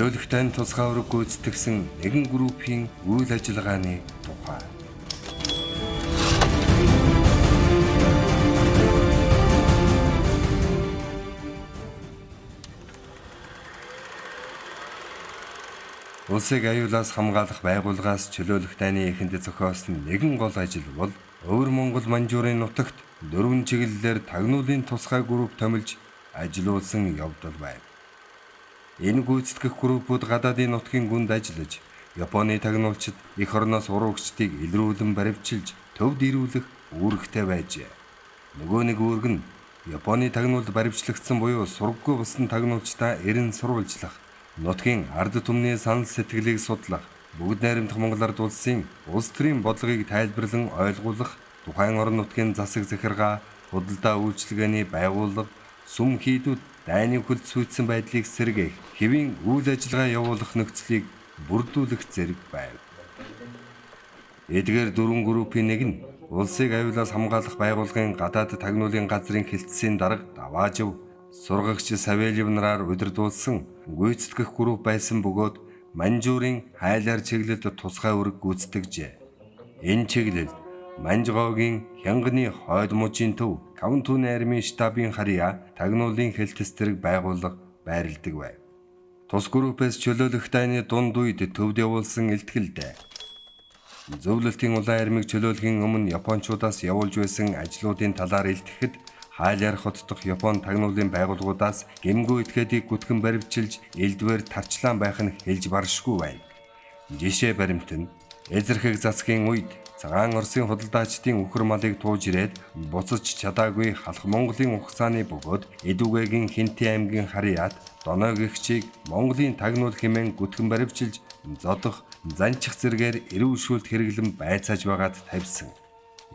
Чөлөөлөгтэй тусгай үүрэг гүйцэтгэсэн нэгэн группийн үйл ажиллагааны тухай. Улсыг аюулаас хамгаалах байгууллагаас чөлөөлөх дайны эхэнд зохиосон нэгэн гол ажил бол Өвөр Монгол манжуурын нутагт 4 чиглэлээр тагнуулын тусгай групп томилж ажиллуулсан явдал байв. Энэ гүйцэтгэх группүүд гадаадын нутгийн гүнд ажиллаж, Японы тагнуулчид эх орноос уруугчдыг илрүүлэн баривчилж, төвд ирүүлэх үүрэгтэй байжээ. Нөгөө нэг үүрэг нь Японы тагнуулд баривчлагдсан буюу сургаггүй болсон тагнуулчдаа эрен сурвалжлах, нутгийн ард түмний санал сэтгэлийг судлах, бүгд найрамдах Монгол Ард улсын улс төрийн бодлогыг тайлбарлан ойлгуулах, тухайн орон нутгийн засаг захиргаа, худалдаа үйлчилгээний байгууллага, сүм хийдүүд дайны хөлд сүйтсэн байдлыг сэргээх, хэвийн үйл ажиллагаа явуулах нөхцөлийг бүрдүүлэх зэрэг байв. Эдгээр 4 группийн нэг нь улсыг аюулаас хамгаалах байгууллагын гадаад тагнуулын газрын хэлтсийн дарга Даваажив, сургагч Савельев нараар удирдуулсан гүйцэтгэх групп байсан бөгөөд манжуурын хайлаар чиглэлд тусгай үүрэг гүйцэтгэжээ. Энэ чиглэл Манжгоогийн Хянганы хойд мужийн төв Кавантүний армийн штабын харьяа тагнуулын хэлтэс зэрэг байгууллага байрладаг байв. Тус группээс чөлөөлөх дайны дунд үед төвд явуулсан илтгэлдээ зөвлөлтийн улаан армийг чөлөөлөхийн өмнө японочдоос явуулж байсан ажлуудын талаар илтгэхэд хайлаар хотдох Япон тагнуулын байгууллагуудаас гэмгүй этгээдийг гүтгэн баривчилж элдвэр тарчлаан байх нь хэлж баршгүй байна. Жишээ баримт нь Эзэрхэг засгийн үед цагаан Оросын худалдаачдын үхэр малыг тууж ирээд буцаж чадаагүй халах Монголын ухааны бөгөөд Эдүгээгийн Хинтээ аймгийн харьяат Доноо гэгчийг Монголын тагнуул хэмээн гүтгэн баривчилж зодох занчих зэргээр эрүүшүүлт хэрэглэн байцааж байгаад тавьсан.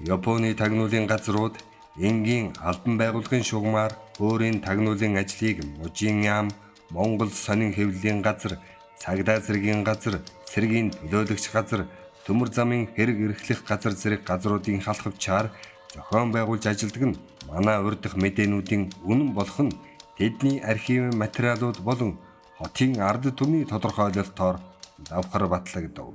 Японы тагнуулын газрууд энгийн албан байгууллагын шугамар өөрийн тагнуулын ажлыг мужийн яам, Монгол сонин хэвлэлийн газар, цагдаа зэргийн газар, цэргийн төлөөлөгч газар, төмөр замын хэрэг эрхлэх газар зэрэг газруудын халахвчаар зохион байгуулж ажилдаг нь манай урдах мэдээнүүдийн үнэн болох нь тэдний архивын материалууд болон хотын ард түмний тодорхойлолтоор давхар батлагдав.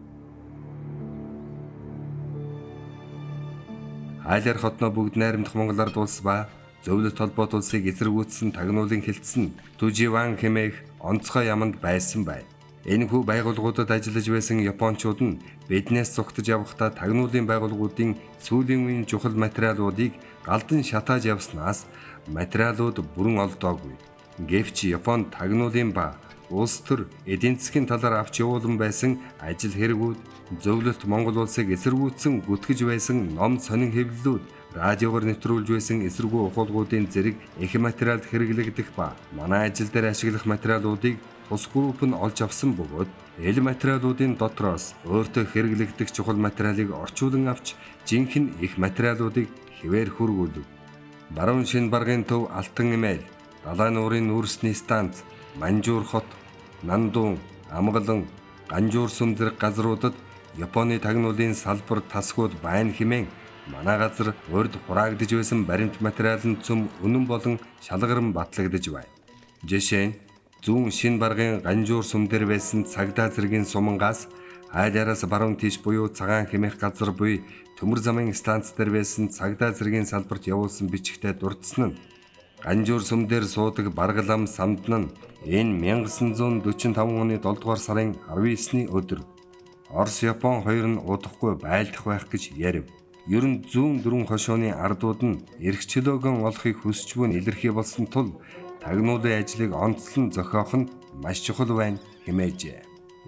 Хайлаар хотноо бүгд найрамдах Монгол Ард улс ба зөвлөлт холбоот улсыг эзэргүүцсэн тагнуулын хэлтсэн Түживан хэмээх онцгой яманд байсан байна. Энэхүү байгууллагуудад ажиллаж байсан японочууд нь биднээс зугтаж явахдаа тагнуулын байгууллагуудын сүүлийн үеийн чухал материалуудыг галдан шатааж явснаас материалууд бүрэн олдоогүй. Гэвч Японд тагнуулын ба улс төр эдийн засгийн талаар авч явуулан байсан ажил хэрэгүүд, зөвлөлт Монгол улсыг эсэргүүцсэн гүтгэж байсан ном сонин хэвлэлүүд, радиогоор нэвтрүүлж байсан эсэргүү ухуулгуудын зэрэг их материалд хэрэглэгдэх ба манай ажил дээр ашиглах материалуудыг тус групп нь олж авсан бөгөөд эл материалуудын дотроос өөртөө хэрэглэгдэх чухал материалыг орчуулан авч жинхэнэ их материалуудыг хэвээр хүргүүлв. Баруун шин баргын төв Алтан эмээл, Далайн нуурын нүүрсний станц, Манжуур хот, Нандуун, Амгалан, Ганжуур сүм зэрэг газруудад Японы тагнуулын салбар тасгууд байна хэмээн манай газар урд хураагдж байсан баримт материалын цөм үнэн болон шалгаран батлагдж байна. Жишээ нь зүүн шин баргын Ганжуур сүм дээр байсан цагдаа зэргийн сумангаас хайлаараас баруун тийш буюу цагаан хэмээх газар буй төмөр замын станц дээр байсан цагдаа зэргийн салбарт явуулсан бичгтээ дурдсан нь Ганжуур сүм дээр суудаг Баргалам самдан нь энэ 1945 оны 7 дугаар сарын 19-ний өдөр Орос Япон хоёр нь удахгүй байлдах байх гэж ярив. Ер нь зүүн дөрвөн хошооны ардууд нь эрх чөлөөгөн олохыг хүсч буй илэрхий болсон тул тагнуулын ажлыг онцлон зохиох нь маш чухал байна хэмээжээ.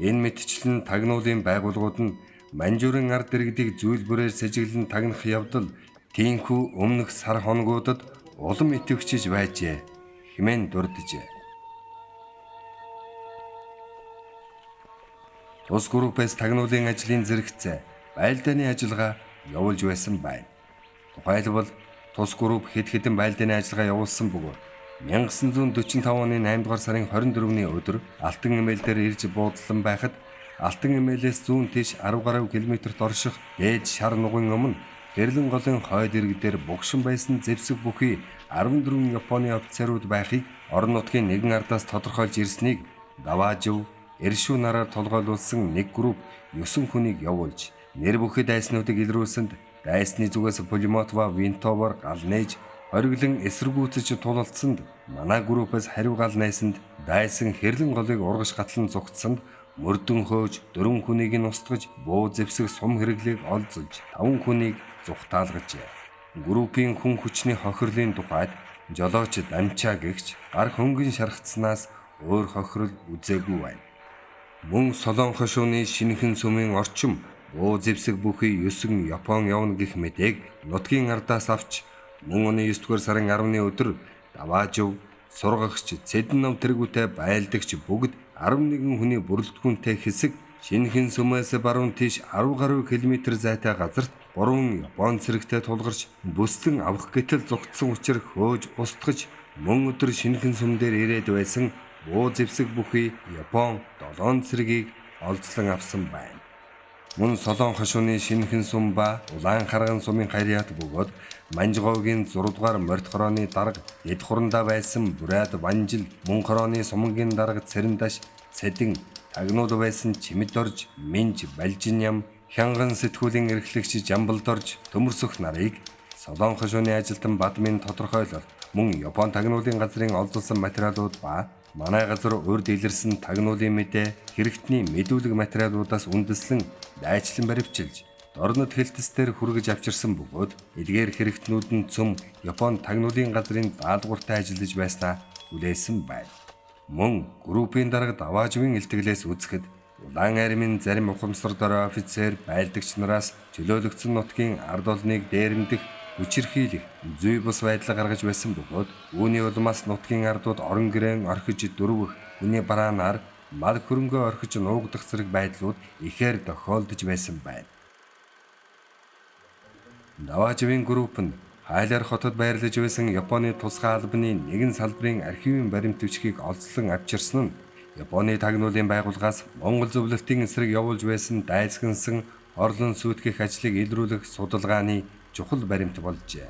Энэ мэтчлэн тагнуулын байгууллагууд нь манжуурын ард иргэдийг зүйл бүрээр сэжиглэн тагнах явдал тийхүү өмнөх сар хоногудад улам идэвхжиж байжээ хэмээн дурджээ. Тус группээс тагнуулын ажлын зэрэгцээ байлдааны ажиллагаа явуулж байсан байна. Тухайлбал тус групп хэд хэдэн байлдааны ажиллагаа явуулсан бөгөөд 1945 оны 8 дугаар сарын 24-ний өдөр Алтан эмээл дээр ирж буудлан байхад Алтан эмээлээс зүүн тийш 10 гаруй километрт орших дээд шар нугын өмнө Гэрлэн голын хойд иргэдээр бугшин байсан зэвсэг бүхий 14 Японы офицерууд байхыг орон нутгийн нэгэн ардаас тодорхойлж ирснийг Даваажив, Эршүү нараар толгойлуулсан нэг групп 9 хүнийг явуулж нэр бүхий дайснуудыг илрүүлсэнд дайсны зүгээс пулемет ба винтовоор гал нээж хориглон эсэргүүцэж тулалдсанд манай группээс хариу гал найсанд дайсан хэрлэн голыг ургаш гатлан зугтсанд мөрдөн хөөж 4 хүнийг нь устгаж буу зэвсэг сум хэрэглийг олзож 5 хүнийг зүхтаалгажээ. Группийн хүн хүчний хохирлын тухайд жолооч дамчаа гэгч гар хөнгөн шархацснаас өөр хохирол үзээгүй байна. Мөн Солон хошууны шинэхэн сүмийн орчим буу зэвсэг бүхий 9 Япон явна гэх мэдээг нутгийн ардаас авч мөн оны 9 дугаар сарын 10-ны өдөр даваажив сургагч цэдэн нам тэргүүтэй байлдагч бүгд 11 хүний бүрэлдэхүүнтэй хэсэг шинэхэн сүмээс баруун тийш 10 гаруй километр зайтай газарт 3 Япон цэрэгтэй тулгарч бүслэн авах гэтэл зугтсан учраа хөөж устгаж мөн өдөр шинэхэн сүм дээр ирээд байсан буу зэвсэг бүхий Япон 7 цэрэгийг олзлон авсан байна. Мөн Солон хошууны шинэхэн сүм ба Улаан харган сумын харьяат бөгөөд Манжговгийн 6 дугаар морьт хорооны дарга эд хурандаа байсан Бурайд Ванжил мөн хорооны сумгийн дарга Цэрэндаш Цэдэн тагнууд байсан Чимэд орж Минж Балжиням хянган сэтгүүлийн эрхлэгч Жамбалд орж төмөрсөх нарыг Солон хошууны ажилтан Бадмын тодорхойлолт мөн Япон тагнуулын газрын олзулсан материалууд ба манай газар урд илэрсэн тагнуулын мэдээ хэрэгтний мэдүүлэг материалуудаас үндэслэн дайчлан баривчилж дорнод хэлтэстээр хүргэж авчирсан бөгөөд эдгээр хэрэгтнүүд нь цөм Япон тагнуулын газрын даалгавартай ажиллаж байснаа хүлээсэн байна. Мөн группийн дарга даваажвын илтгэлээс үзэхэд Улаан армийн зарим ухамсар дорой офицер байлдагч нараас чөлөөлөгдсөн нутгийн ард олныг дээрэмдэх хүчирхийлэх зүй бус байдал гаргаж байсан бөгөөд үүний улмаас нутгийн ардууд орон гэрэн орхиж дөрвөх хүний бараанаар мал хөрөнгөө орхиж нуугдах зэрэг байдлууд ихээр тохиолдож байсан байна. Даваажвын групп нь Хайлар хотод байрлаж байсан Японы тусгай албаны нэгэн салбарын архивын баримт бичгийг олзлон авчирсан нь Японы тагнуулын байгууллагаас Монгол зөвлөлтийн эсрэг явуулж байсан дайсгансан орлон сүйтгэх ажлыг илрүүлэх судалгааны чухал баримт болжээ.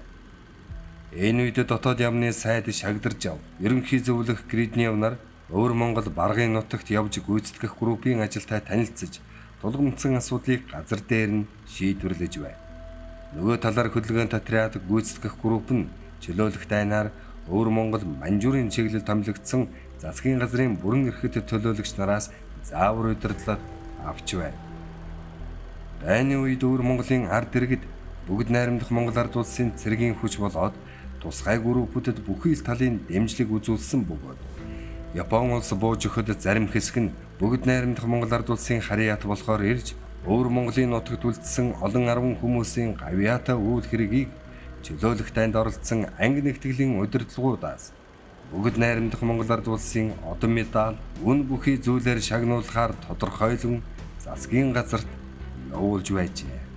Энэ үед дотоод яамны сайд шагдарж ав. Ерөнхий зөвлөх Гриднев нар Өвөр Монгол баргын нутагт явж гүйцэтгэх группийн ажилтай танилцж тулгамдсан асуудлыг газар дээр нь шийдвэрлэж байна. Нөгөө талаар хөдөлгөөн отряд гүйцэтгэх групп нь чөлөөлөх дайнаар Өвөр Монгол манжуурын чиглэл томилогдсон засгийн газрын бүрэн эрхт төлөөлөгч нараас заавар удирдлага авч байна. Дайны үед Өвөр Монголын ард иргэд бүгд найрамдах Монгол ард улсын цэргийн хүч болоод тусгай группүүдэд бүхий л талын дэмжлэг үзүүлсэн бөгөөд Япон улс бууж өгөхөд зарим хэсэг нь бүгд найрамдах Монгол ард улсын харьяат болохоор ирж Өвөр Монголын нутагт үлдсэн олон 10 хүмүүсийн гавьяатай үйл хэргийг чөлөөлөх дайнд оролцсон анги нэгтгэлийн удирдлагуудаас бүгд найрамдах Монгол ард улсын одон медаль үн бүхий зүйлээр шагнуулахаар тодорхойлон засгийн газарт явуулж байжээ.